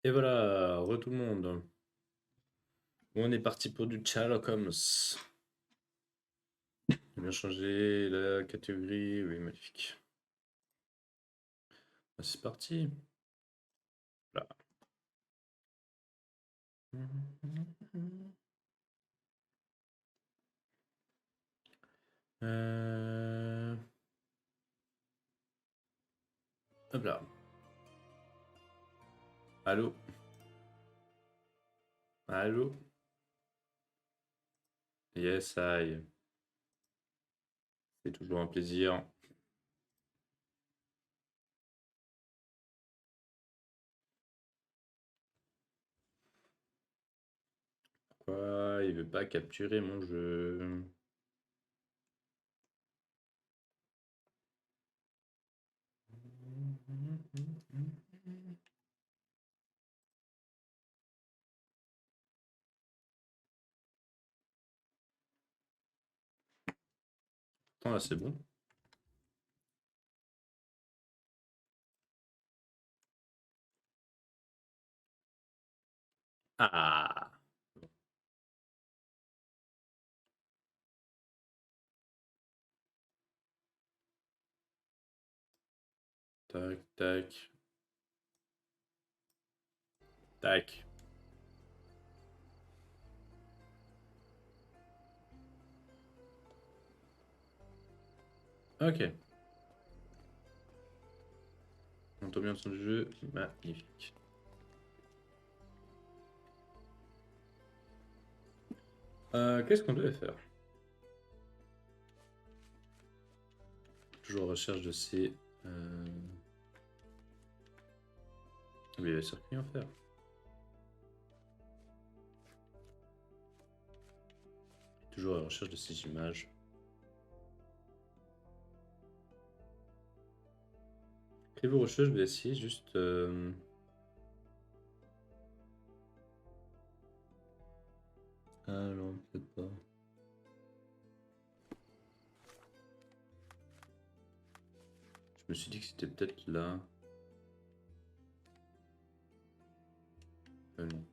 Et voilà, re tout le monde. On est parti pour du Sherlock Holmes. J'ai bien changé la catégorie, oui, magnifique. Ah, c'est parti. Là. Euh... Hop là. Allô? Allô? Yes, I. C'est toujours un plaisir. Quoi? Il veut pas capturer mon jeu. Attends, là, c'est bon. Ah! Tac, tac. Tac. Ok. On entend bien son jeu. Magnifique. Qu'est-ce qu'on devait faire? Toujours en recherche de ces... Mais il y a circuit à faire. Toujours à la recherche de ces images. Créez vos recherches, je vais essayer juste... Ah non, peut-être pas. Je me suis dit que c'était peut-être là. Non.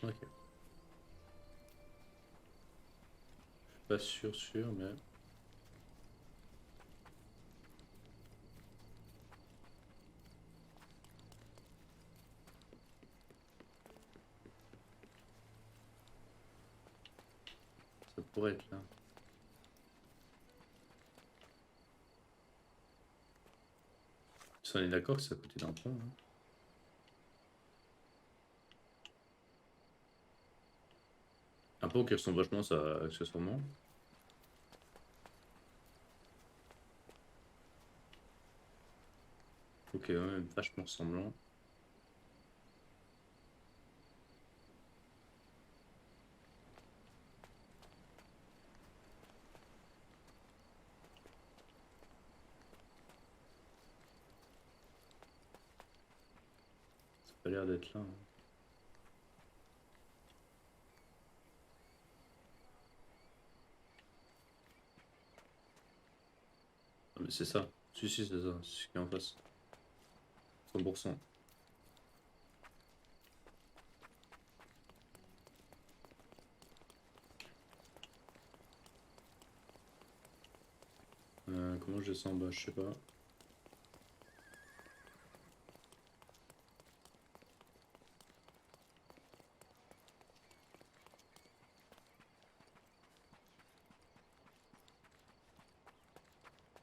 Ok. Je suis pas sûr, mais... Ça pourrait être là. Si on est d'accord que c'est à côté d'un pont. Hein. Un pont qui ressemble vachement ça, accessoirement. Ok, ouais, vachement ressemblant. Ça a pas l'air d'être là. Hein. Ah, mais c'est ça. Si, si, c'est ça. C'est ce qui est en face. 100%. Comment je descends en bas, je sais pas.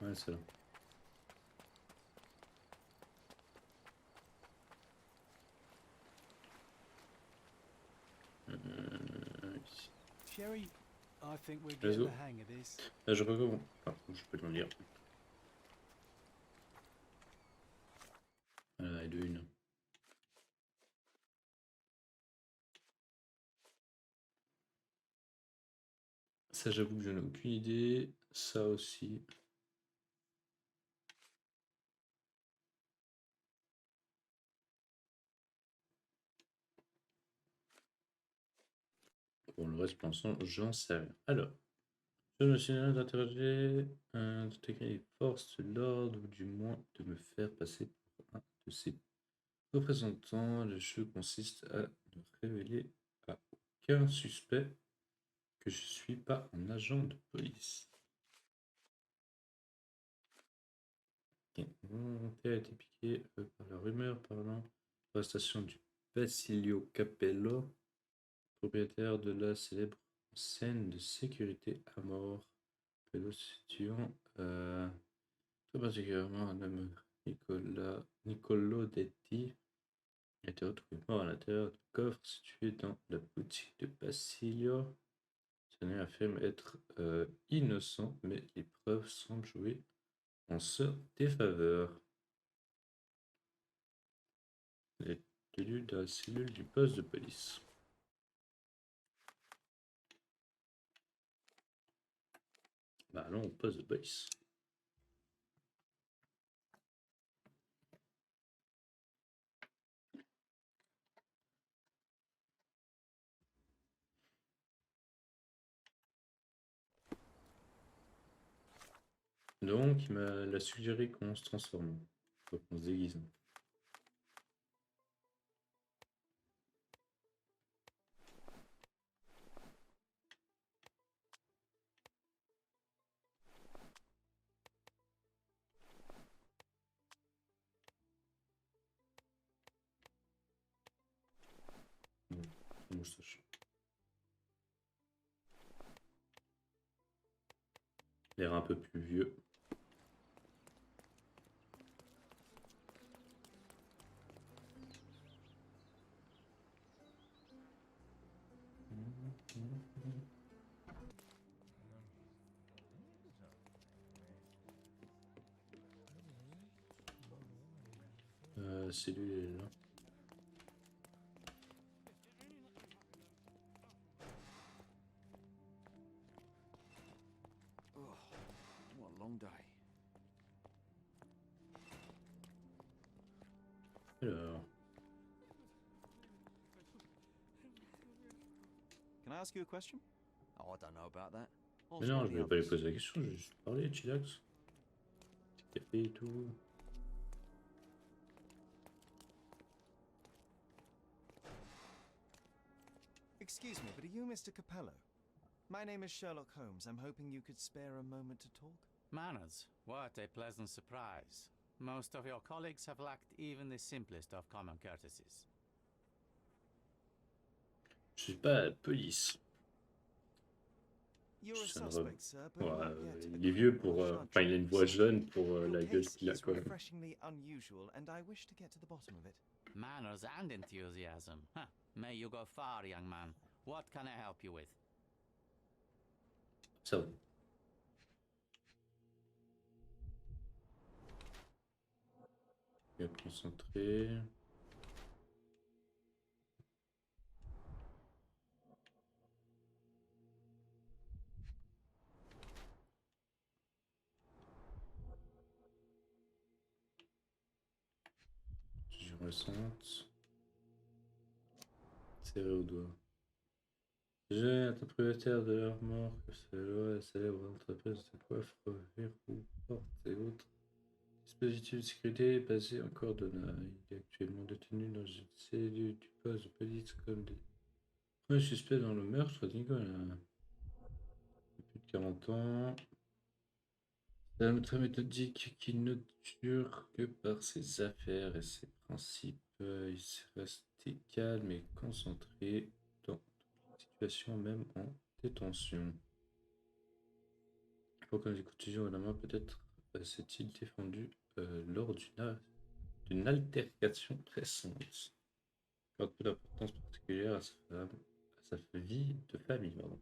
Ouais, c'est là. Ici. Sherry, I think we're getting Réseau. the hang of this. Là, je recommence. Ah, je peux te le dire. Et de une. Ça, j'avoue que je n'ai aucune idée. Ça aussi. Pour le reste, pour l'instant, j'en sais rien. Alors, je me suis d'interroger, d'intégrer les forces de l'ordre, ou du moins de me faire passer pour un de ces représentants. Le jeu consiste à ne révéler à aucun suspect que je suis pas un agent de police. Ok. Mon volontaire a été piqué par la rumeur parlant l'arrestation du Basilio Capello, propriétaire de la célèbre scène de sécurité à mort. Capello situant très particulièrement un homme Niccolo Detti a été retrouvé mort à l'intérieur du coffre situé dans la boutique de Basilio. Ce dernier affirme être innocent, mais les preuves semblent jouer en sa défaveur. Il est tenu dans la cellule du poste de police. Bah allons au poste de police. Donc, il m'a suggéré qu'on se transforme, qu'on se déguise. Moustache. L'air un peu plus vieux. C'est lui là. Oh, what a long day. Alors, Can I ask you a question? Oh, I don't know about that. mais non, je voulais pas lui poser la question, je vais juste parler, chillax. Petit café et tout. Excuse me, but are you Mr. Capello? My name is Sherlock Holmes. I'm hoping you could spare a moment to talk. Manners, what a pleasant surprise. Most of your colleagues have lacked even the simplest of common courtesies. Je suis pas la police. You're a C'est un suspect, sir, but Ouais, not yet il est a vieux criminal pour. charge. Enfin, il a une voix jeune pour Your la gueule case qu'il a, is quoi. refreshingly unusual, and I wish to get to the bottom of it. Manners and enthusiasm. Huh. May you go far, young man. What can I help you with? Ça va. Bien concentré. Je ressente. Serré au doigt. J'ai un propriétaire de la remorque, c'est la célèbre entreprise de coiffe, verrou, porte et autres dispositifs de sécurité basé en Cordona. Il est actuellement détenu dans une cellule du poste de police comme des premiers suspects dans le meurtre de Nicolas. Depuis plus de 40 ans. C'est un très méthodique qui ne dure que par ses affaires et ses principes. Il reste calme et concentré dans toutes les situations, même en détention. Pourquoi les coups à la main, peut-être s'est-il défendu lors d'une altercation récente. Il porte peu d'importance particulière à sa vie de famille. Pardon.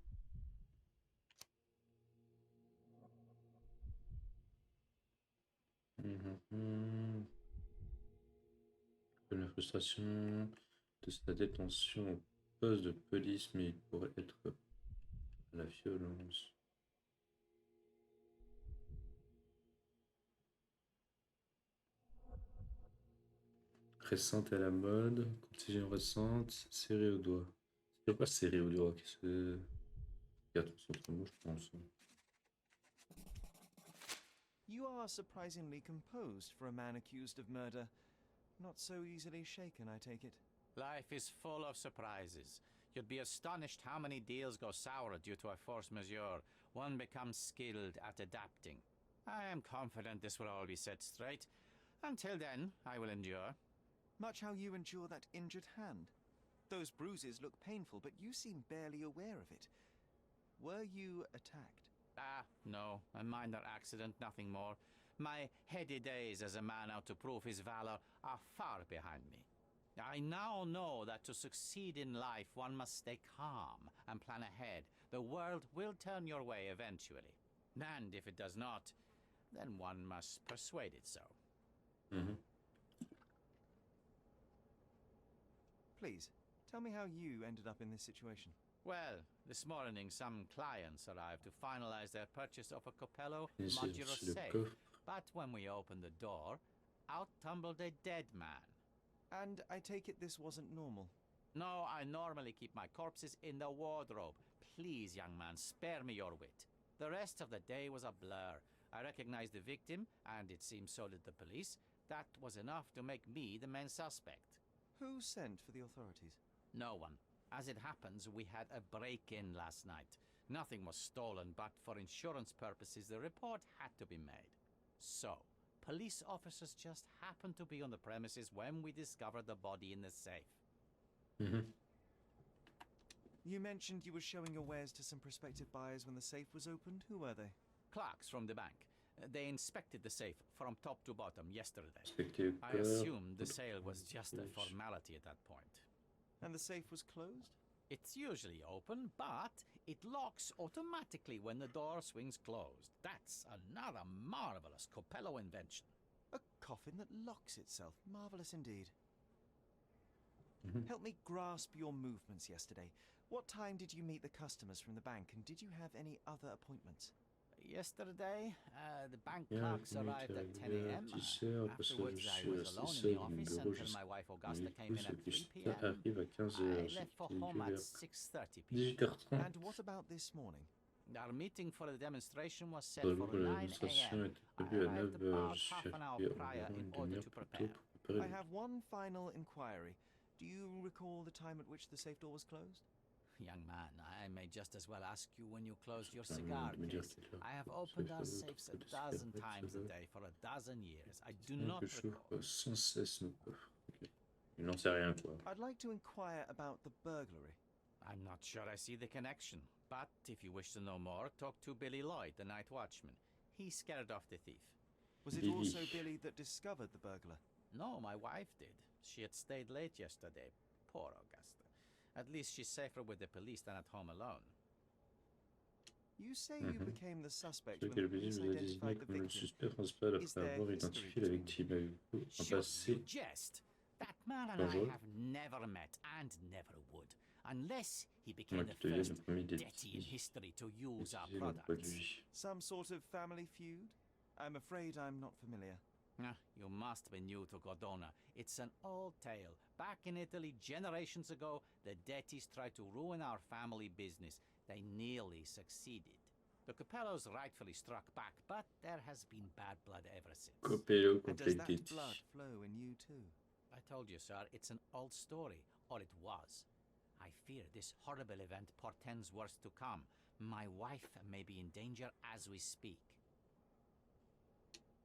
Comme la frustration de sa détention au poste de police, mais il pourrait être à la violence. Récente à la mode, contusion récente, serré au doigt. Je sais pas si c'est Rio du Rock. C'est 4 autres mots, je pense. You are surprisingly composed for a man accused of murder. Not so easily shaken, I take it. Life is full of surprises. You'd be astonished how many deals go sour due to a force majeure. One becomes skilled at adapting. I am confident this will all be set straight. Until then, I will endure. Much how you endure that injured hand. Those bruises look painful, but you seem barely aware of it. Were you attacked? Ah, no, a minor accident, nothing more. My heady days as a man out to prove his valor are far behind me. I now know that to succeed in life, one must stay calm and plan ahead. The world will turn your way eventually. And if it does not, then one must persuade it so. Please, tell me how you ended up in this situation. Well, this morning some clients arrived to finalize their purchase of a Capello Et c'est modular aussi le safe. coffre. But when we opened the door, out tumbled a dead man. And I take it this wasn't normal. No, I normally keep my corpses in the wardrobe. Please, young man, spare me your wit. The rest of the day was a blur. I recognized the victim, and it seems so did the police. That was enough to make me the main suspect. Who sent for the authorities? No one. As it happens, we had a break-in last night. Nothing was stolen, but for insurance purposes, the report had to be made. So, police officers just happened to be on the premises when we discovered the body in the safe. You mentioned you were showing your wares to some prospective buyers when the safe was opened. Who were they? Clerks from the bank. They inspected the safe from top to bottom yesterday. Respecter I assumed the sale was just a formality at that point. And the safe was closed? It's usually open, but it locks automatically when the door swings closed. That's another marvelous Capello invention. A coffin that locks itself. Marvelous indeed. Help me grasp your movements yesterday. What time did you meet the customers from the bank, and did you have any other appointments? Yesterday, the bank Yeah, clerks I arrived at 10 a.m. Afterwards, I was alone in the office until my wife Augusta came in at 3 p.m. arrive à 15h. I left for home at 6:30 p.m. 18h30. And what about this morning? Our meeting for the demonstration was set Pour for la 9 démonstration a.m. était I prévue à arrived 9h. about Je suis half an hour arrivé prior environ in une order demi-heure to plus prepare. tôt pour préparer I le have one final inquiry. Do you recall the time at which the safe door was closed? Young man, I may just as well ask you when you closed your Je suis cigar en train de me dire case. quelle heure I have c'est opened que our l'autre safes a côté de dozen cigarette, times ça a va. day for a dozen years. I do Sinon not que je recall. ouvre sans cesse nos coffres. Ok. Il n'en sait rien, quoi. I'd like to inquire about the burglary. I'm not sure I see the connection, but if you wish to know more, talk to Billy Lloyd, the night watchman. He scared off the thief. Was it Billy. also Billy that discovered the burglar? No, my wife did. She had stayed late yesterday. Poor Augusta. At least she's safer with the police than at home alone. You say you became the suspect Celui when qui est the le police visible l'a désigné identified the comme le victim. suspect principal Is après there avoir history identifié la between victime. Avez-vous un Sure, you passé jest. That man and dangereux? I have never met and never would, unless he Moi became qui the devienne le first premier Detty in détective history to use our utiliser le products. produit. Some sort of family feud? I'm afraid I'm not familiar. Ah, you must be new to Godona. It's an old tale. Back in Italy, generations ago, the Dettis tried to ruin our family business. They nearly succeeded. The Capellos rightfully struck back, but there has been bad blood ever since. Capello And contre does les that Détis. blood flow in you too? I told you, sir, it's an old story, or it was. I fear this horrible event portends worse to come. My wife may be in danger as we speak.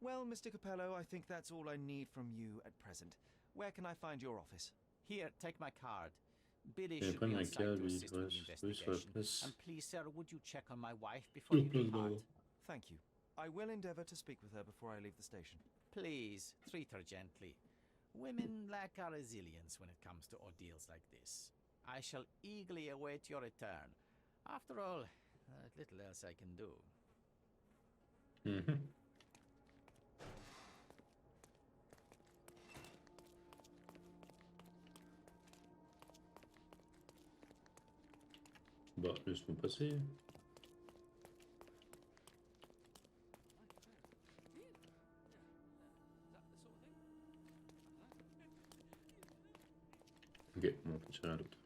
Well, Mr. Capello, I think that's all I need from you at present. Where can I find your office? Here, take my card. Billy Et should be prendre on un site cas, to lui, assist with the oui, sur la investigation. place. And please, sir, would you check on my wife before you depart? Thank you. I will endeavour to speak with her before I leave the station. Please, treat her gently. Women lack our resilience when it comes to ordeals like this. I shall eagerly await your return. After all, little else I can do. Bah, laisse-nous passer. Ok, bon, on continue à l'autre.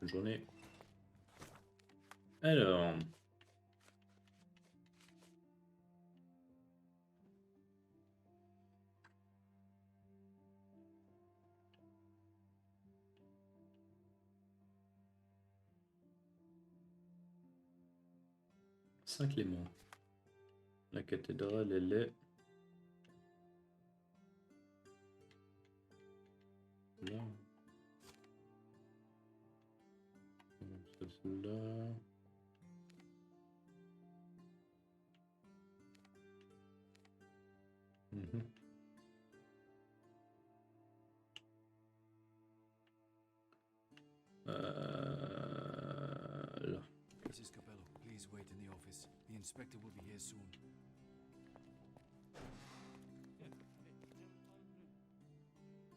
Bonne journée. Alors. Saint-Clément. La cathédrale, elle est là. Celle-là. Là. Mrs. Capello, please wait in the office. The inspector will be here soon.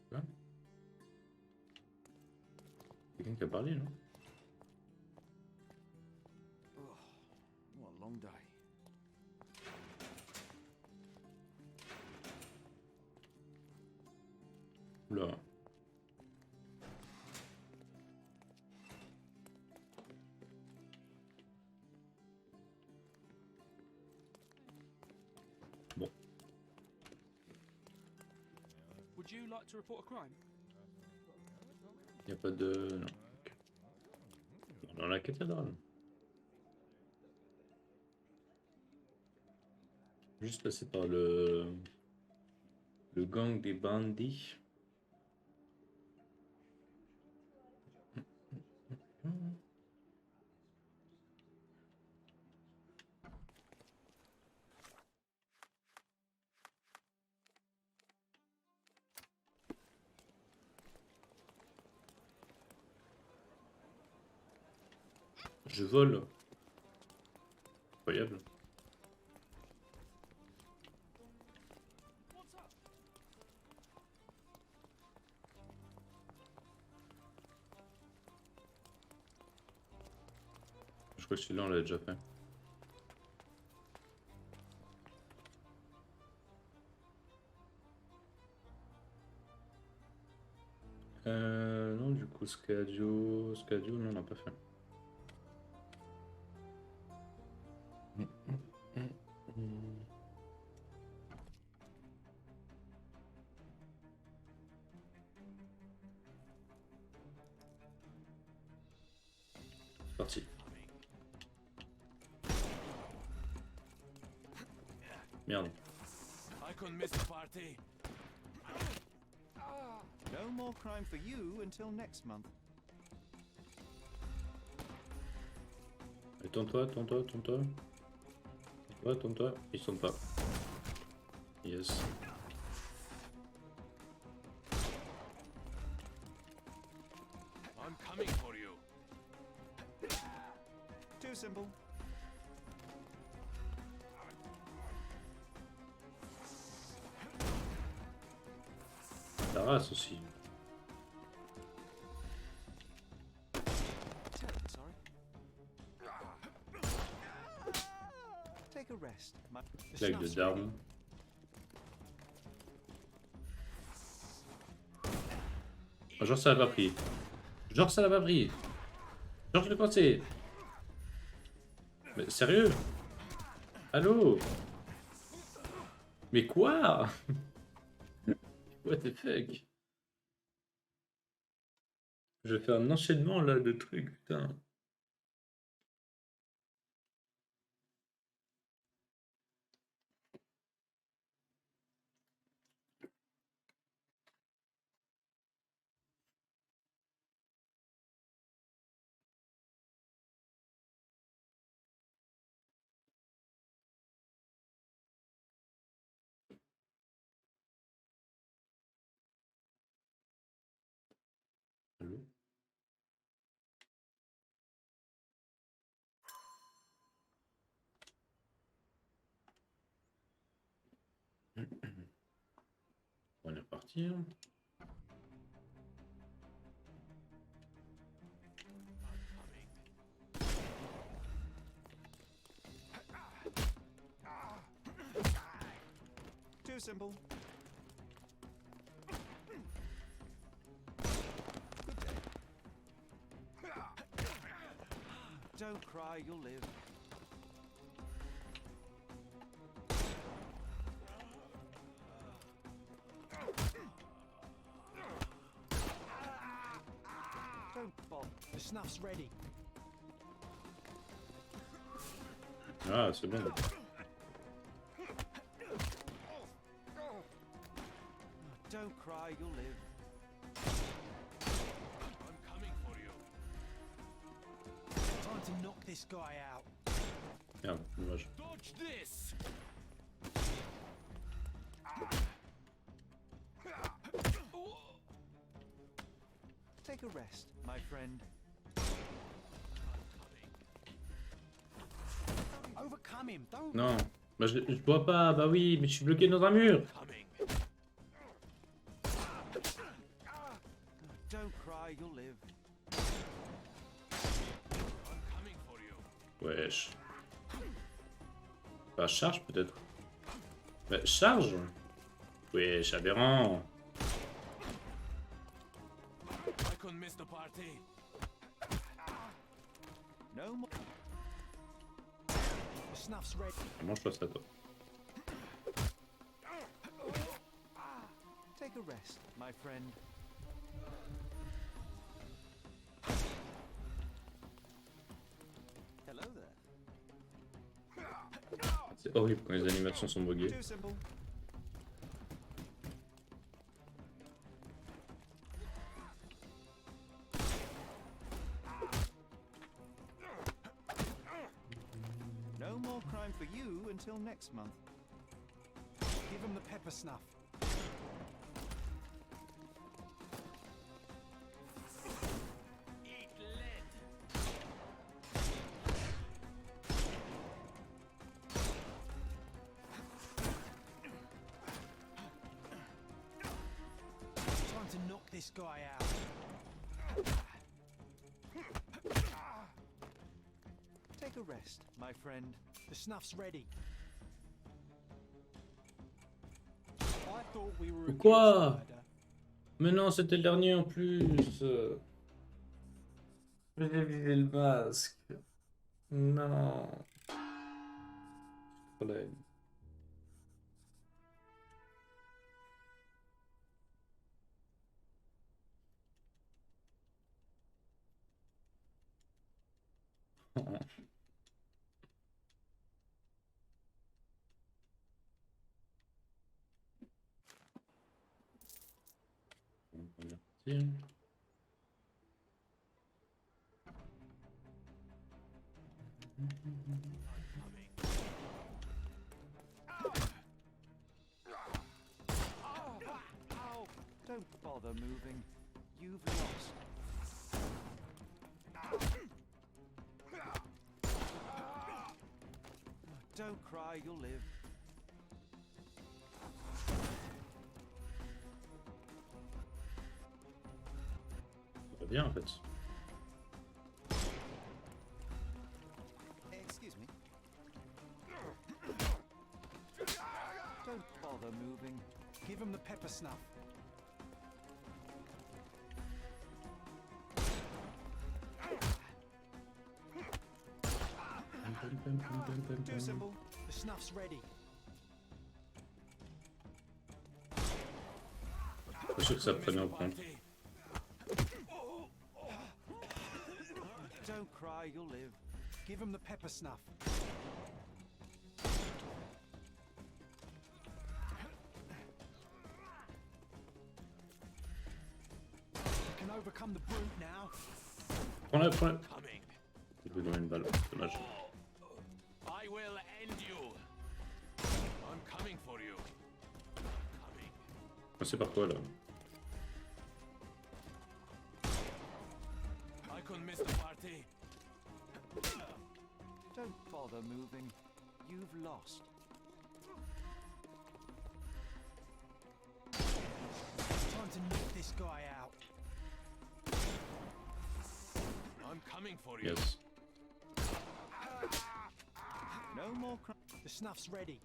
Quoi? Quelqu'un qui a parlé, non? Oh, what a long day. Là. Bon. Would you like to report a crime? Il n'y a pas de... Non. Dans la cathédrale. Juste passer par le gang des bandits. Je vole. Incroyable. Je crois que celui-là on l'a déjà fait. Non, du coup, Scadio, non, on n'a pas fait. Parti. Merde. I couldn't miss the party. No more crime for you until next month. Et tourne-toi. Tourne-toi. Ils sont pas. Yes. I'm coming for you. Too simple. La race aussi. Sorry. Take a rest. Claque de d'armes. Oh, genre ça l'a pas pris. Genre ça l'a pas pris. Genre je l'ai pensé. Mais sérieux? Allô? Mais quoi? What the fuck? Je vais faire un enchaînement là de trucs, putain. Allô? On est reparti. Hein. Too simple. Good day. Don't cry, you'll live. Don't bother. The snuff's ready. Ah, c'est bon. Don't cry, you'll live. I'm coming for you. Time to knock this guy out. Merde, dommage. Dodge this. Take a rest, my friend. Overcome him. Don't. Non. Bah, je vois pas. Bah oui, mais je suis bloqué dans un mur. Coming. Don't cry, you'll live. I'm coming for you. Wesh. Bah, charge peut-être. Bah, charge. Wesh, aberrant. I couldn't miss the party. No more. The snuff's ready. Mange-toi ça, toi. Take a rest, my friend. Hello there. C'est horrible quand les animations sont buggées. Too simple. No more crime for you until next month. Give him the pepper snuff. Eat lead. Time to knock this guy out. Take a rest, my friend. The snuff's ready. I thought we were against Quoi? murder. Mais non, c'était le dernier en plus. J'ai visé le masque. Non. Problème. On va partir. Ow! Don't bother moving. You've lost. Don't cry, you'll live. Ça va bien en fait. Excuse me. Don't bother moving. Give him the pepper snuff. Too simple. The snuff's ready. Je suis sûr que ça prenait en compte. Don't cry, you'll live. Give him the pepper snuff. You can overcome the brute now. Prends-le, prends-le. Coming. Je vais donner une balle, dommage. I will end you. I'm coming for you. Coming. C'est par quoi là? I couldn't miss the party. Don't bother moving. You've lost. Time to knock this guy out. I'm coming for you. Yes. No more crime. The snuff's ready.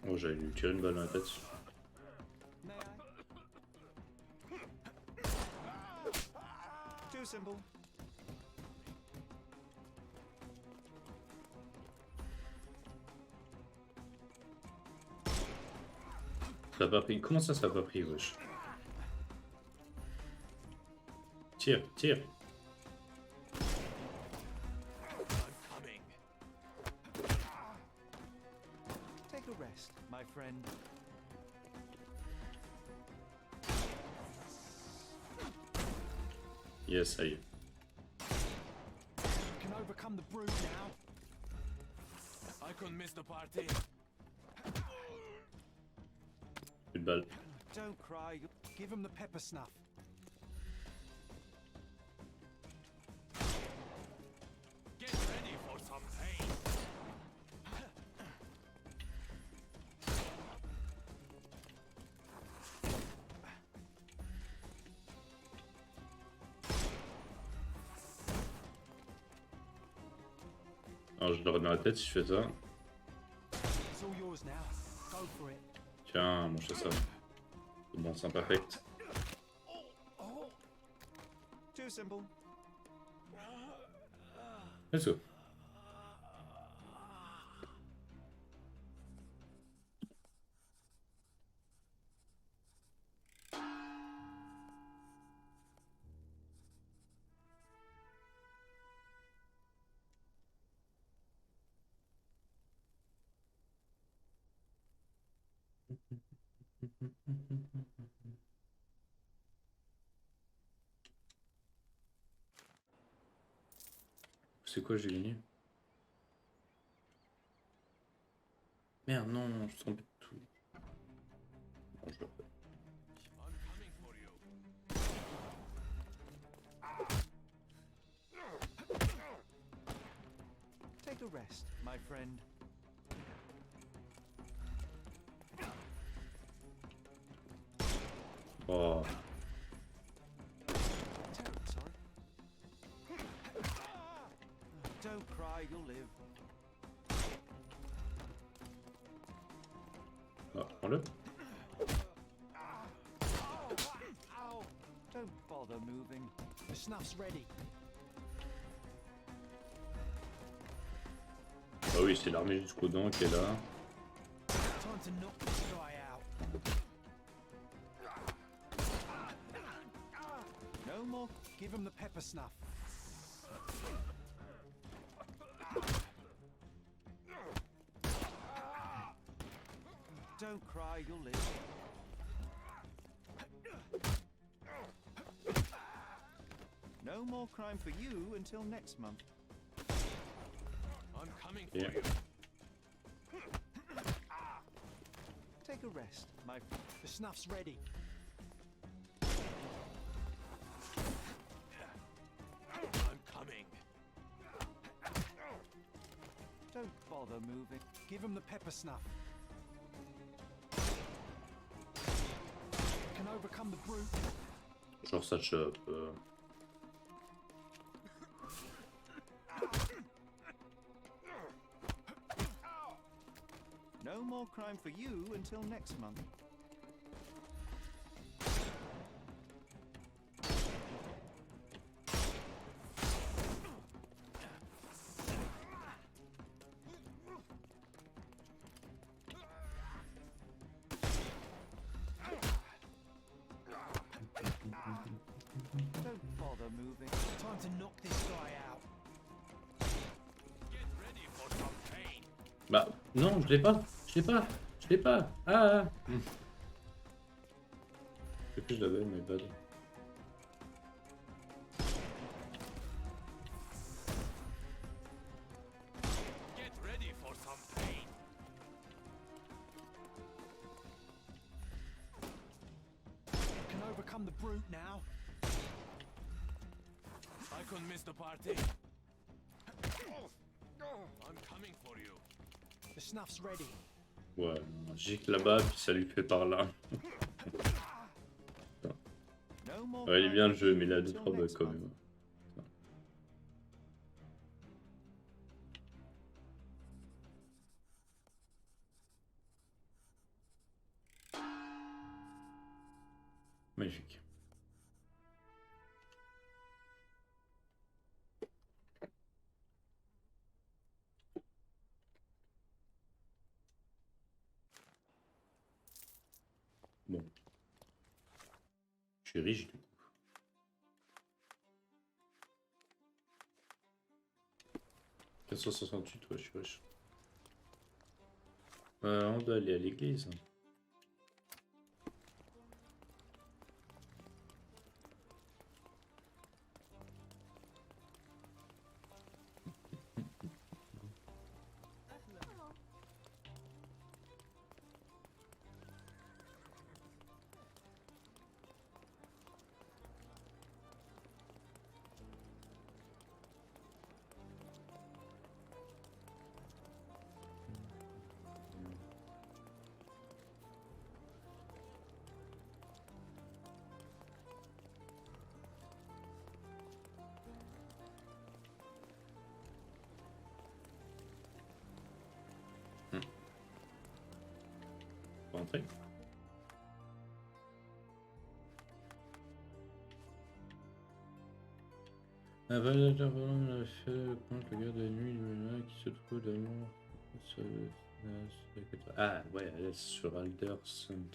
Oh, j'allais lui tirer une balle dans la tête. May I? Too simple. Ça a pas pris. Comment ça a pas pris, wesh? Tire, tire. Take a rest, my friend. Yes, ça y est. You can overcome the brute now. I couldn't miss the party. Plus de balles. Don't cry. Give him the pepper snuff. Get ready for some pain. Alors je l'aurais dans la tête si je fais ça. It's all yours now. Go for it. Tiens, mange ça. C'est bon, c'est imperfect. Too simple. Let's go. C'est quoi j'ai gagné? Merde, non, je sens tout. Bon, je le refais. I'm coming for you. Take a rest, my friend. Oh, Sorry. Don't cry, you'll live. ah, prends-le. Ow! Don't bother moving. The snuff's ready. Ah oui, c'est l'armée jusqu'aux dents qui est là. Time to knock this guy out. No more. Give him the pepper snuff. Don't cry, you'll live. No more crime for you until next month. I'm coming for Yeah. you. Take a rest, my friend. The snuff's ready. I'm coming. Don't bother moving. Give him the pepper snuff. You can overcome the brute. Genre ça chope. No more crime for you until next month. Don't bother moving. Time to knock this guy out. Get ready for some pain. Bah, non, je l'ai pas. Je l'ai pas. Je l'ai pas. Ah, ah. Je sais plus, je l'avais, mais bad. Get ready for some pain. You can overcome the brute now. I couldn't miss the party. I'm coming for you. The snuff's ready. Ouais, un gicle là-bas, puis ça lui fait par là. No more Ouais, il est bien le crime jeu, for mais il you a 2-3 until bugs next quand month. même. Magnifique. suis riche du coup. « 468, ouais, je suis riche. On doit aller à l'église. Rentrer. Un validateur volant a fait contre le garde de nuit du qui se trouve d'amour sur le... Ah ouais, elle est sur Aldersons.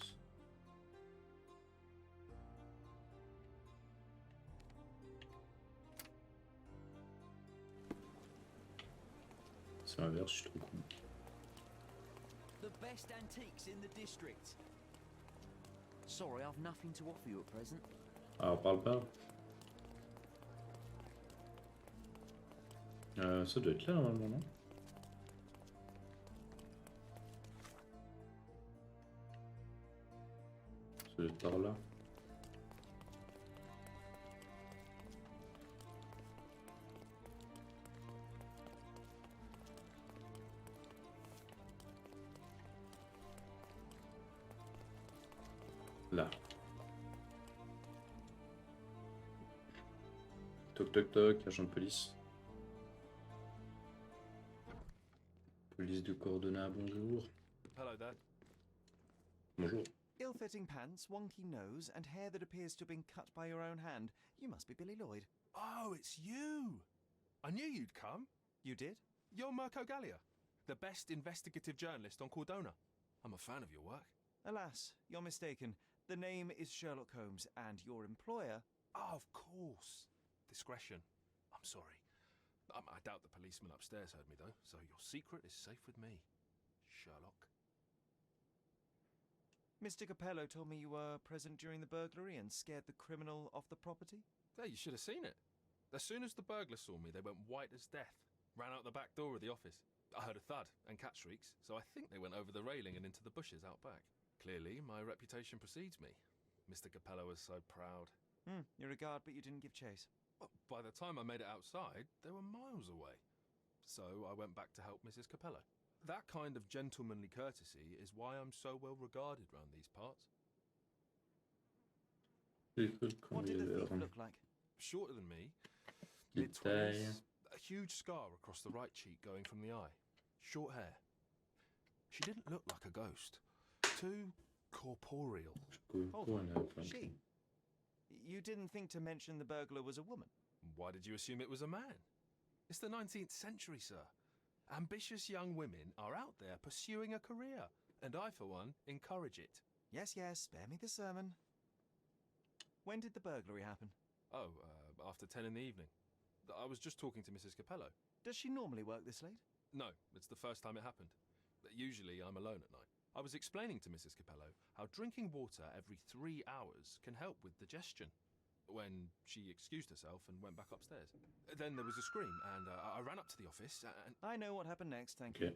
C'est l'inverse, je suis trop con. The best antiques in the district. Sorry, I've nothing to offer you at present. Ah, on parle pas. Ça doit être là normalement, non? Ça doit être par là. Là. Toc toc toc, agent de police. Police de coordonnées, bonjour. Hello there. Bonjour. Ill-fitting pants, wonky nose, and hair that appears to have been cut by your own hand. You must be Billy Lloyd. Oh, it's you! I knew you'd come. You did? You're Mirko Gallia, the best investigative journalist on Cordona. I'm a fan of your work. Alas, you're mistaken. The name is Sherlock Holmes, and your employer... Oh, of course. Discretion. I'm sorry. I doubt the policeman upstairs heard me, though, so your secret is safe with me, Sherlock. Mr. Capello told me you were present during the burglary and scared the criminal off the property. There, you should have seen it. As soon as the burglars saw me, they went white as death. Ran out the back door of the office. I heard a thud and cat shrieks, so I think they went over the railing and into the bushes out back. Clearly, my reputation precedes me. Mr. Capello was so proud. You regard, but you didn't give chase. Well, by the time I made it outside, they were miles away. So I went back to help Mrs. Capello. That kind of gentlemanly courtesy is why I'm so well regarded round these parts. What did the thief look like? Shorter than me, Good mid-20s, a huge scar across the right cheek going from the eye. Short hair. She didn't look like a ghost. Too corporeal. She? You didn't think to mention the burglar was a woman? Why did you assume it was a man? It's the 19th century, sir. Ambitious young women are out there pursuing a career, and I, for one, encourage it. Yes, yes, spare me the sermon. When did the burglary happen? Oh, after 10 in the evening. I was just talking to Mrs. Capello. Does she normally work this late? No, it's the first time it happened. Usually I'm alone at night. I was explaining to Mrs. Capello how drinking water every 3 hours can help with digestion, when she excused herself and went back upstairs. Then there was a scream, and I ran up to the office, and... I know what happened next, thank you.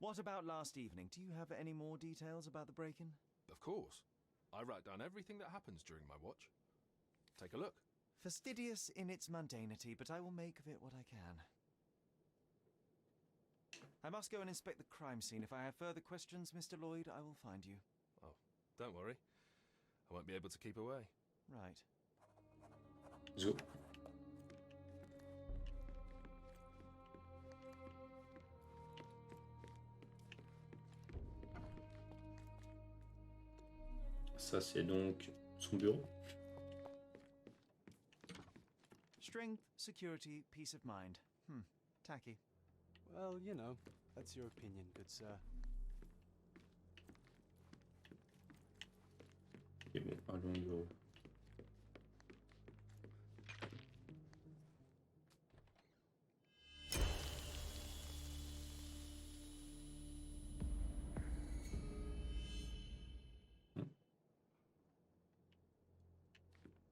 What about last evening? Do you have any more details about the break-in? Of course. I write down everything that happens during my watch. Take a look. Fastidious in its mundanity, but I will make of it what I can. I must go and inspect the crime scene. If I have further questions, Mr. Lloyd, I will find you. Oh, don't worry. I won't be able to keep away. Right. Zo. Ça, c'est donc son bureau. Strength, security, peace of mind. Tacky. Well, you know, that's your opinion, good sir. Ok, bon, allons au bureau.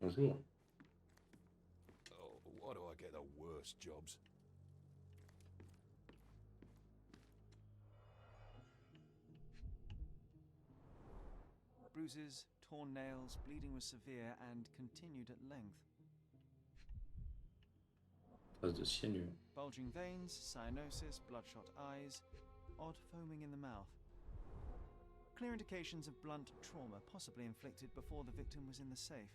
Bonjour. Oh, why do I get the worst jobs? Bruises, torn nails, bleeding was severe and continued at length. Trace de cyanure. Bulging veins, cyanosis, bloodshot eyes, odd foaming in the mouth. Clear indications of blunt trauma, possibly inflicted before the victim was in the safe.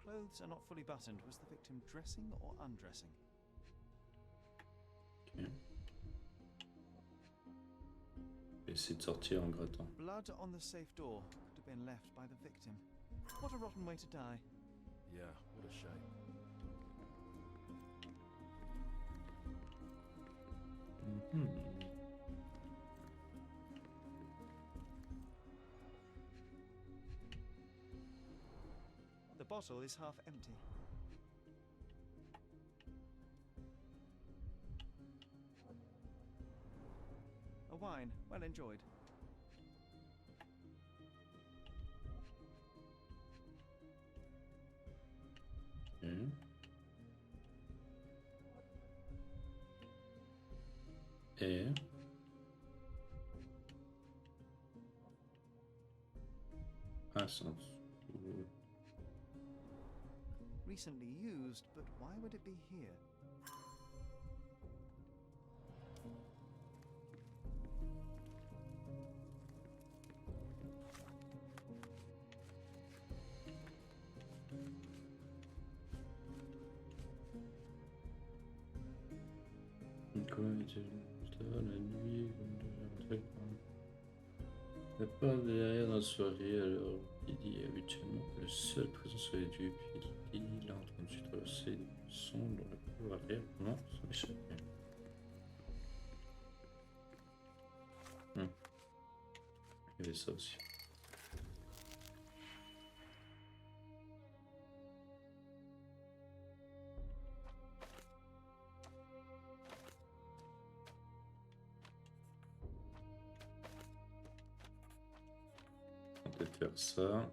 Clothes are not fully buttoned. Was the victim dressing or undressing? Ok. Essayer de sortir en grattant. Blood on the safe door could have been left by the victim. What a rotten way to die. Yeah, what a shame. The bottle is half empty. A wine, well enjoyed. Ok. Et... Ah, c'est en dessous. Recently used, but why would it be here? Comment était la nuit, la part derrière dans la soirée, alors il dit habituellement que le seul présent sur les lieux, puis il a entendu traverser des sons dans la cour arrière. Non, ça m'échappe. Il y avait ça aussi. On va peut-être faire ça.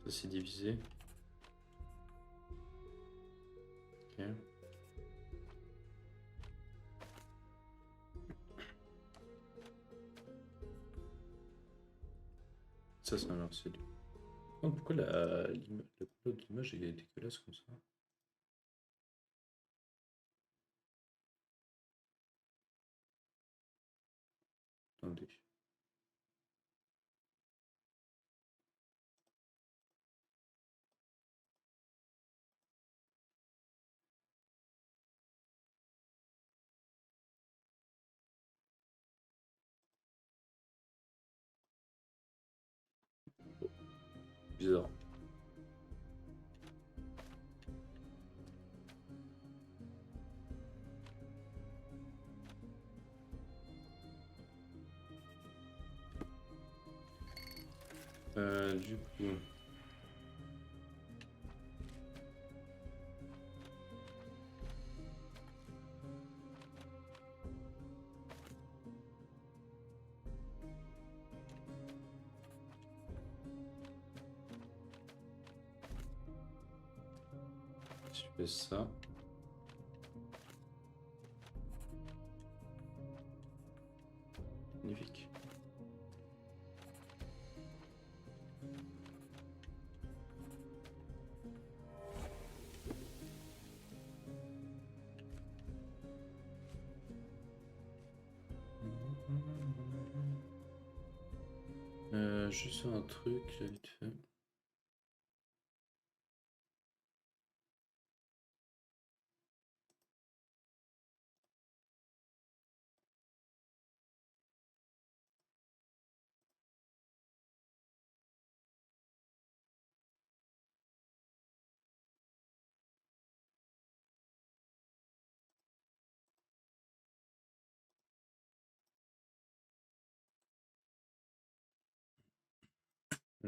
Ça c'est divisé. Ok. Ça c'est un morceau. Oh, pourquoi la couleur de l'image est dégueulasse comme ça? Attendez. Bizarre. Du coup... Si je fais ça... Magnifique. Juste un truc, vite fait.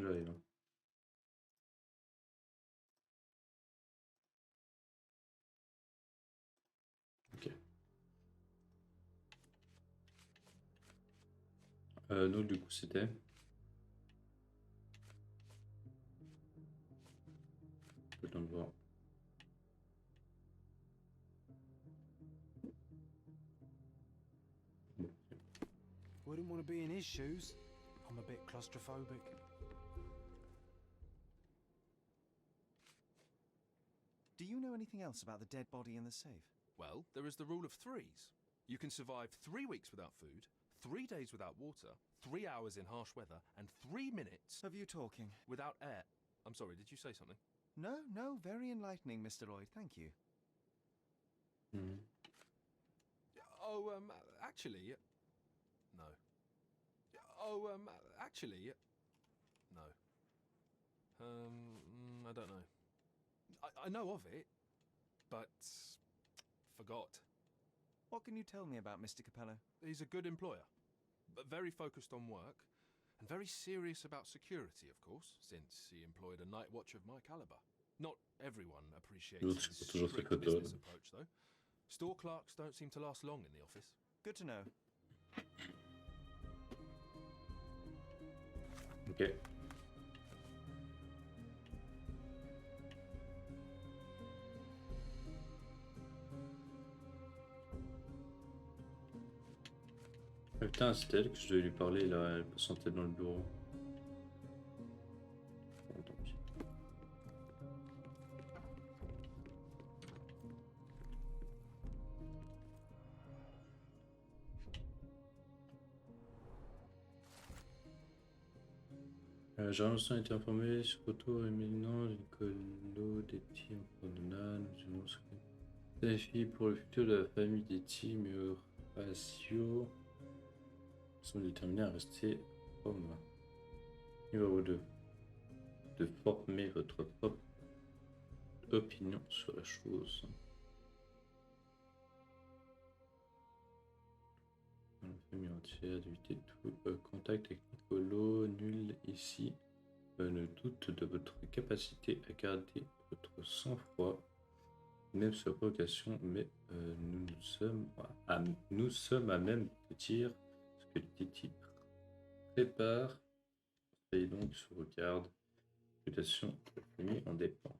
J'arrive. Hein. Ok. Donc du coup c'était... Le temps de voir. Wouldn't want to be in his shoes. I'm a bit claustrophobic. Do you know anything else about the dead body in the safe? Well, there is the rule of threes. You can survive 3 weeks without food, 3 days without water, 3 hours in harsh weather, and 3 minutes Of you talking? without air. I'm sorry, did you say something? No, very enlightening, Mr. Lloyd, thank you. Mhm. Oh, actually, no. Oh, actually, no. I don't know. I know of it, but forgot. What can you tell me about Mr. Capello? He's a good employer, but very focused on work, and very serious about security, of course, since he employed a night watch of my caliber. Not everyone appreciates L'autre, his c'est pas toujours sa strict photo. business approach, though. Store clerks don't seem to last long in the office. Good to know. Ok. Ah, putain, c'est elle que je devais lui parler là, elle peut sentir dans le bureau. Bon, tant pis. J'ai a été informé sur le retour imminent d'une GalvaTeam en promenade. Nous avons des défis pour le futur de la famille des teams et Horatio sont déterminés à rester hommes. Numéro 2. De former votre propre opinion sur la chose. Dans la famille entière, d'éviter tout contact avec Nicolo, nul ici. Ne doute de votre capacité à garder votre sang-froid, même sur provocation, mais nous sommes à même de dire ce que le Titi prépare. Soyez donc sur vos gardes. Réputation de la famille en dépend.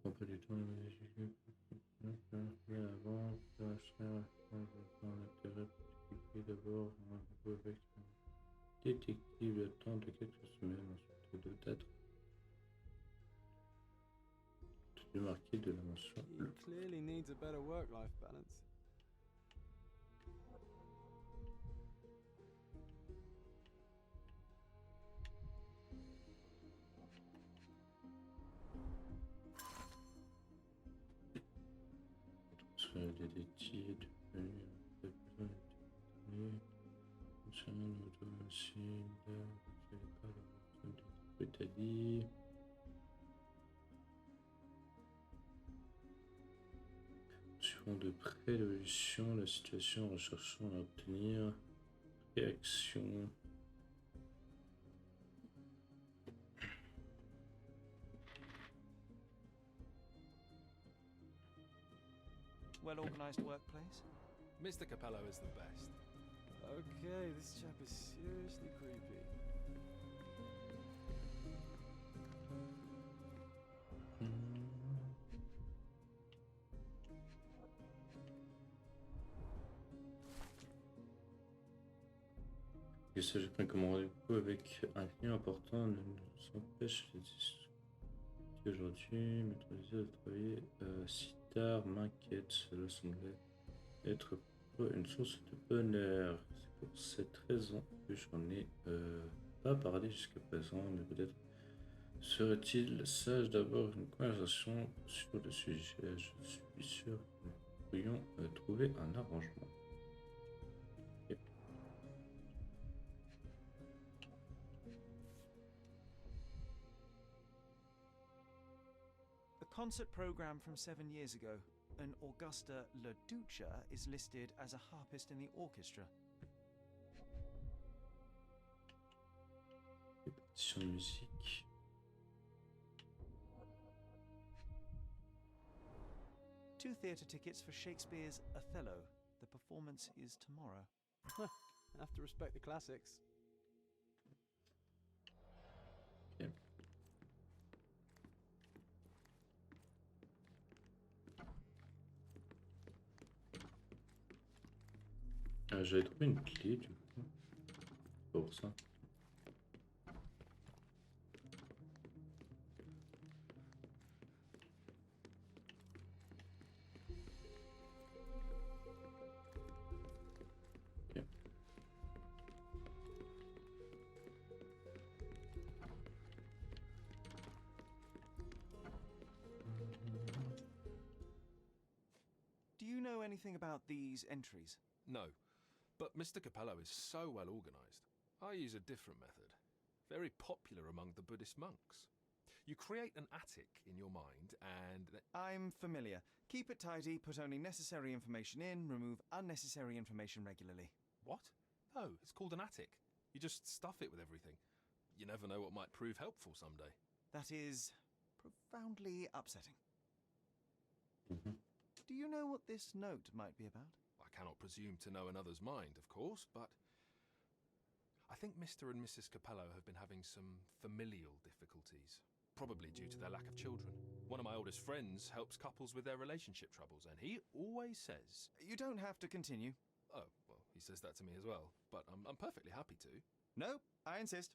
Prends pas du temps avant, l'intérêt particulier d'abord avec un détective le temps de quelques semaines, ensuite de date marqué de la mention. He clearly needs a better work-life balance. Sur les détectives concernant le domicile, Italie. Suivant de près l'évolution de la situation, recherchons à obtenir réaction. Well-organized workplace? Mr. Capello is the best. Okay, this chap is seriously creepy. Il s'agit d'un rendez-vous avec un client important ne nous empêche de discuter aujourd'hui, m'autoriser à travailler si tard m'inquiète, cela semblait être pour eux une source de bonheur. C'est pour cette raison que j'en ai pas parlé jusqu'à présent, mais peut-être serait-il sage d'avoir une conversation sur le sujet. Je suis sûr que nous pourrions trouver un arrangement. Okay. concert program from 7 years ago. An Augusta La Duca is listed as a harpist in the orchestra. Sur musique. Two theatre tickets for Shakespeare's Othello. The performance is tomorrow. Have to respect the classics. Ok. J'avais trouvé une clé du coup. Pour ça. Ok. Do you know anything about these entries? No, but Mr. Capello is so well organised. I use a different method, very popular among the Buddhist monks. You create an attic in your mind and... I'm familiar. Keep it tidy, put only necessary information in, remove unnecessary information regularly. What? No, it's called an attic. You just stuff it with everything. You never know what might prove helpful someday. That is profoundly upsetting. Mhm. Do you know what this note might be about? I cannot presume to know another's mind, of course, but I think Mr. and Mrs. Capello have been having some familial difficulties, probably due to their lack of children. One of my oldest friends helps couples with their relationship troubles, and he always says... You don't have to continue. Oh, well, he says that to me as well, but I'm perfectly happy to. No, I insist.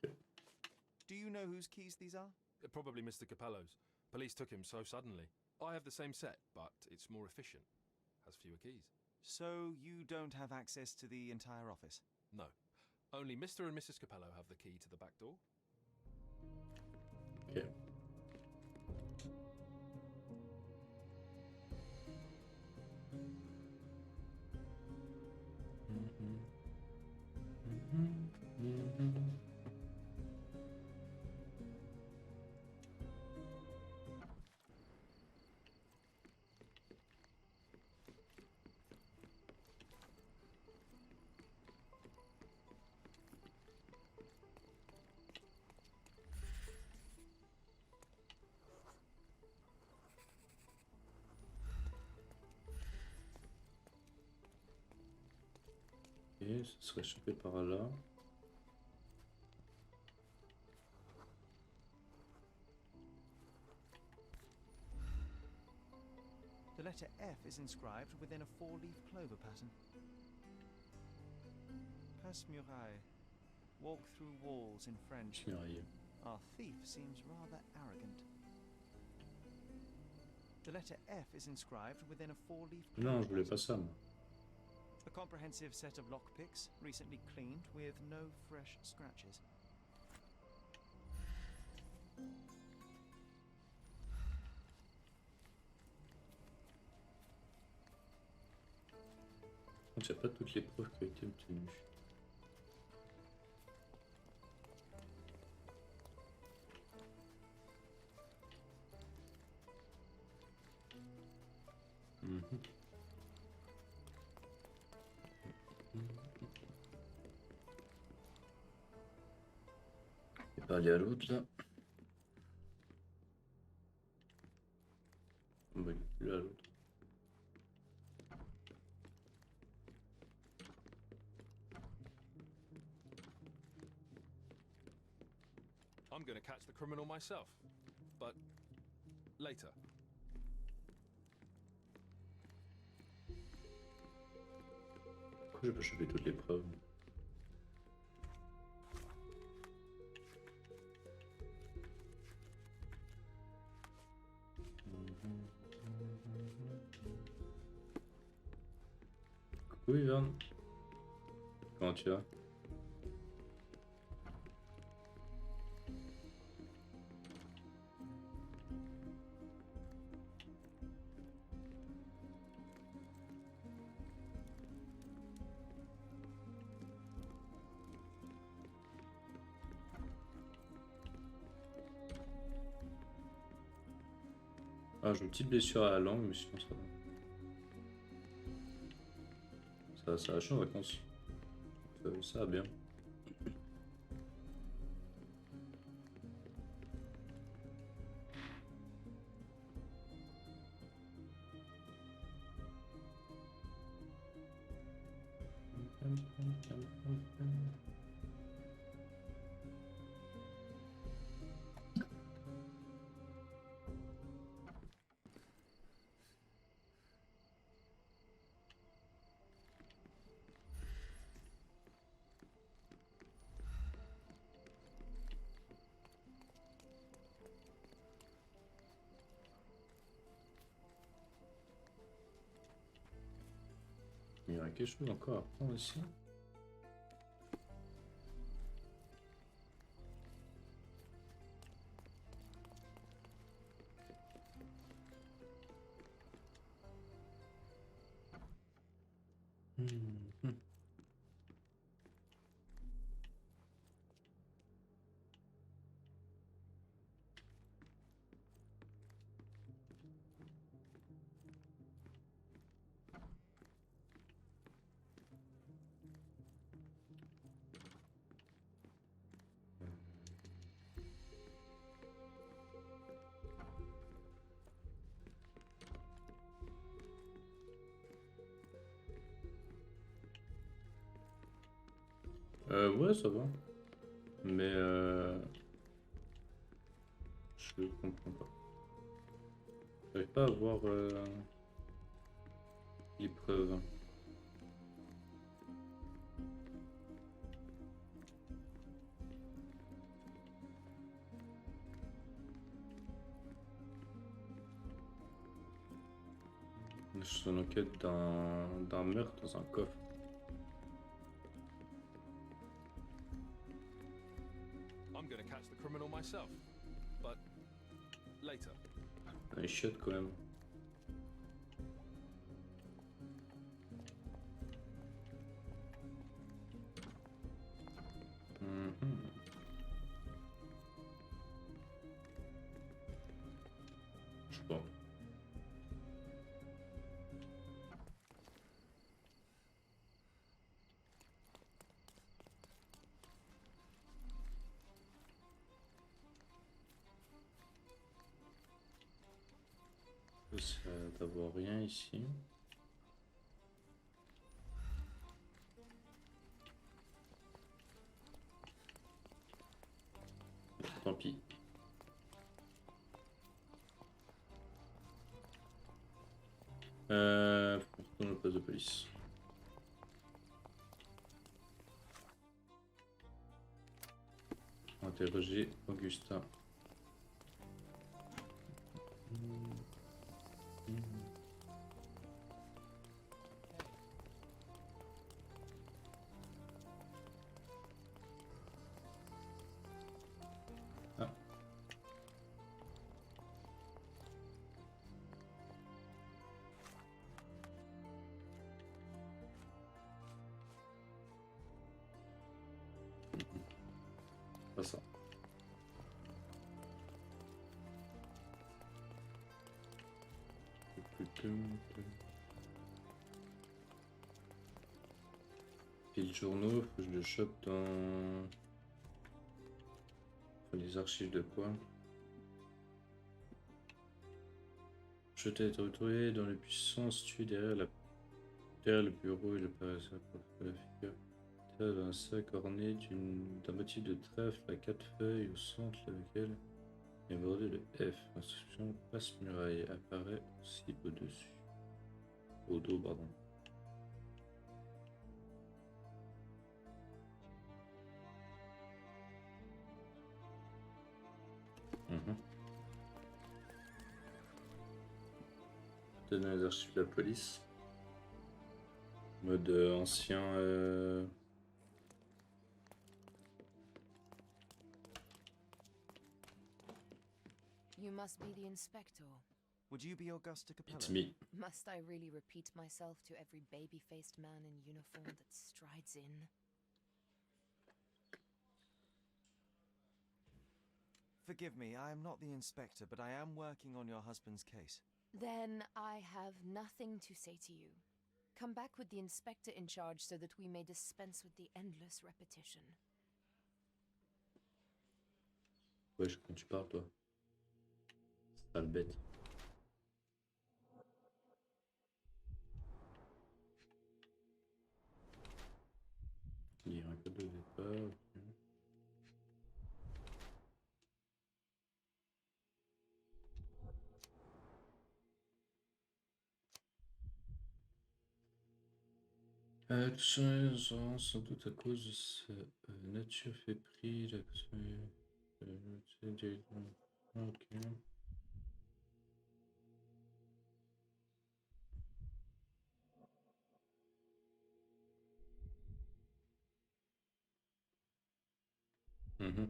Do you know whose keys these are? Probably Mr. Capello's. Police took him so suddenly. I have the same set, but it's more efficient. Has fewer keys. So you don't have access to the entire office? No. Only Mr. and Mrs. Capello have the key to the back door. Ok. Et ce serait chopé par là. The letter F is inscribed within a four-leaf clover pattern. Passe-muraille. Walk through walls in French. Muraille. Our thief seems rather arrogant. The letter F is inscribed within a four-leaf clover Non, je voulais pattern. pas ça, moi. A comprehensive set of lockpicks, recently cleaned with no fresh scratches. Il n'y a pas toutes les preuves qui ont été obtenues. Mhm. Et pas aller à l'autre là. Oui, là à l'autre. I'm going to catch the criminal myself. But later. Pourquoi j'ai pas chopé toutes les preuves? Coucou Yvan. Comment tu vas? Ah, j'ai une petite blessure à la langue, mais sinon ça va. Ça va, je suis en vacances. Ça va bien. Il y aurait quelque chose encore à prendre ici. Ouais, ça va. Mais je comprends pas. J'arrive pas à voir l'épreuve. Je suis en enquête d'un meurtre dans un coffre. I'm gonna catch the criminal myself, but later. Un chiotte quand même. Je sais pas. Ça d'avoir rien ici. Tant pis. Dans le poste de police. Interroger Augustin. Ah. Pas ça. Et le journaux, faut que je le chope dans les archives de quoi? Je t'ai été retrouvé dans le buisson situé derrière le bureau et le parasol pour la figure. Dans un sac orné d'un motif de trèfle à 4 feuilles au centre lequel est bordé le F. L'inscription passe-muraille apparaît aussi au-dessus. Au dos, pardon. Dans les archives de la police. Mode ancien. You must be the inspector. Would you be Augusta Capello? It's me. Must I really repeat myself to every baby-faced man in uniform that strides in? Forgive me, I am not the inspector, but I am working on your husband's case. Then I have nothing to say to you. Come back with the inspector in charge so that we may dispense with the endless repetition. Wesh, quand tu parles, toi. Sale bête. Lire un code de départ. Tout ça, sans doute à cause de sa nature fébrile, ok. Mhm.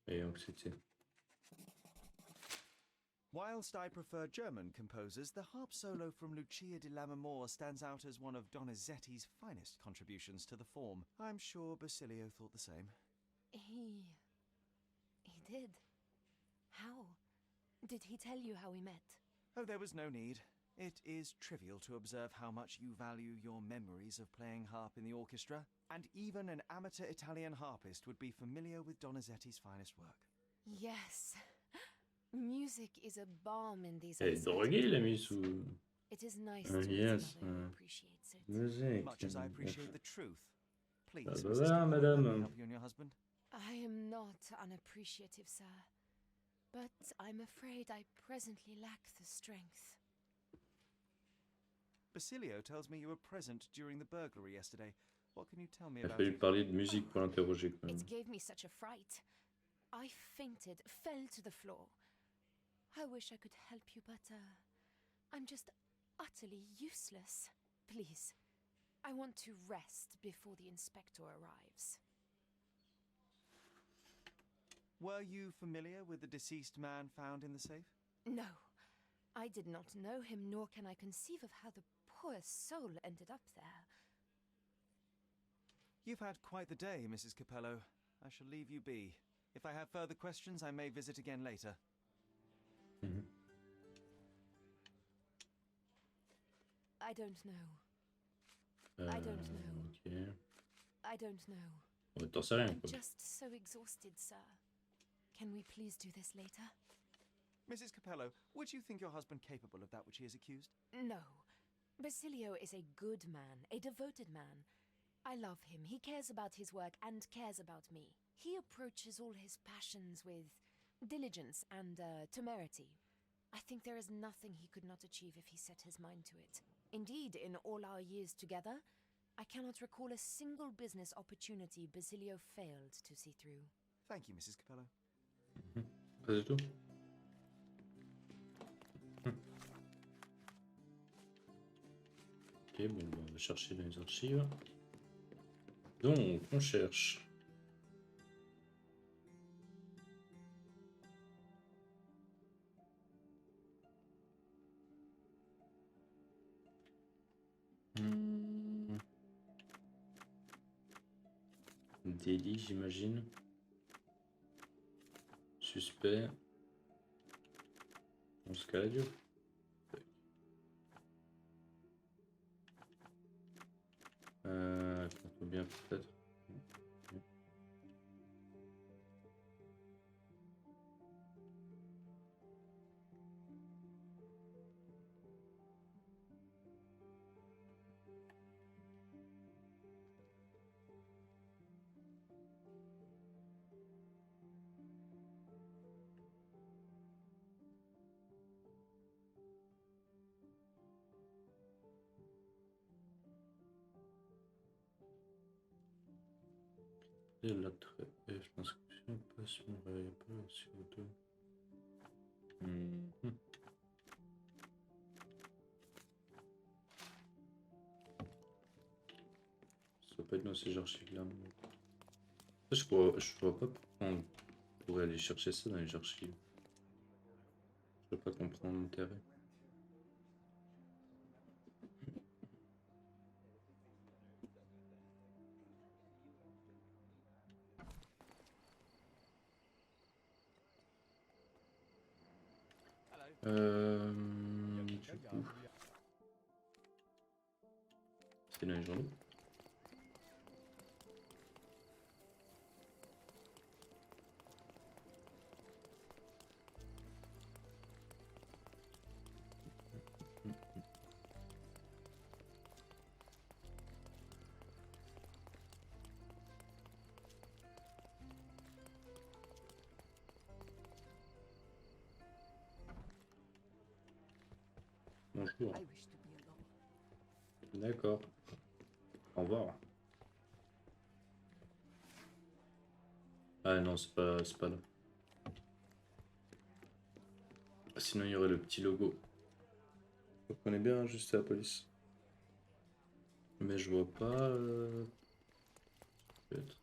Et anxiété. Whilst I prefer German composers, the harp solo from Lucia di Lammermoor stands out as one of Donizetti's finest contributions to the form. I'm sure Basilio thought the same. He did. How? Did he tell you how we met? Oh, there was no need. It is trivial to observe how much you value your memories of playing harp in the orchestra, and even an amateur Italian harpist would be familiar with Donizetti's finest work. Yes. Music is a balm in these Et drogué, il a mis sous It is nice un to lien meet another who appreciates it. musique. Much as I appreciate the truth. Please, Ah, bah Mrs. voilà, Capello, let madame. me help you and your husband. I am not unappreciative, sir. But I'm afraid I presently lack the strength. Basilio tells me you were present during the burglary yesterday. What can you tell me Il a about fallu it? parler de musique pour l'interroger quand même. It gave me such a fright. I fainted, fell to the floor. I wish I could help you, but I'm just utterly useless. Please, I want to rest before the inspector arrives. Were you familiar with the deceased man found in the safe? No, I did not know him, nor can I conceive of how the poor soul ended up there. You've had quite the day, Mrs. Capello. I shall leave you be. If I have further questions, I may visit again later. Mhm. I don't know. I don't know. Ok. I don't know. Ouais, t'en sais rien, I'm quoi. just so exhausted, sir. Can we please do this later? Mrs. Capello, would you think your husband capable of that which he is accused? No. Basilio is a good man, a devoted man. I love him. He cares about his work and cares about me. He approaches all his passions with diligence and temerity. I think there is nothing he could not achieve if he set his mind to it. Indeed, in all our years together, I cannot recall a single business opportunity Basilio failed to see through. Thank you, Mrs. Capello. Pas du tout. Ok, bon, on va chercher dans les archives. Donc, on cherche. Délit, j'imagine. Suspect. On se calade. On peut bien peut-être. Et l'attrait. Et je pense que si on passe, on va un peu sur deux. dans ces archives-là. Je vois pas pourquoi on pourrait aller chercher ça dans les archives. Je peux pas comprendre l'intérêt. Du coup, c'est dans les journaux. Bonjour. D'accord. Au revoir. Ah non, c'est pas là. Sinon, il y aurait le petit logo. Je connais bien, juste la police. Mais je vois pas. Peut-être.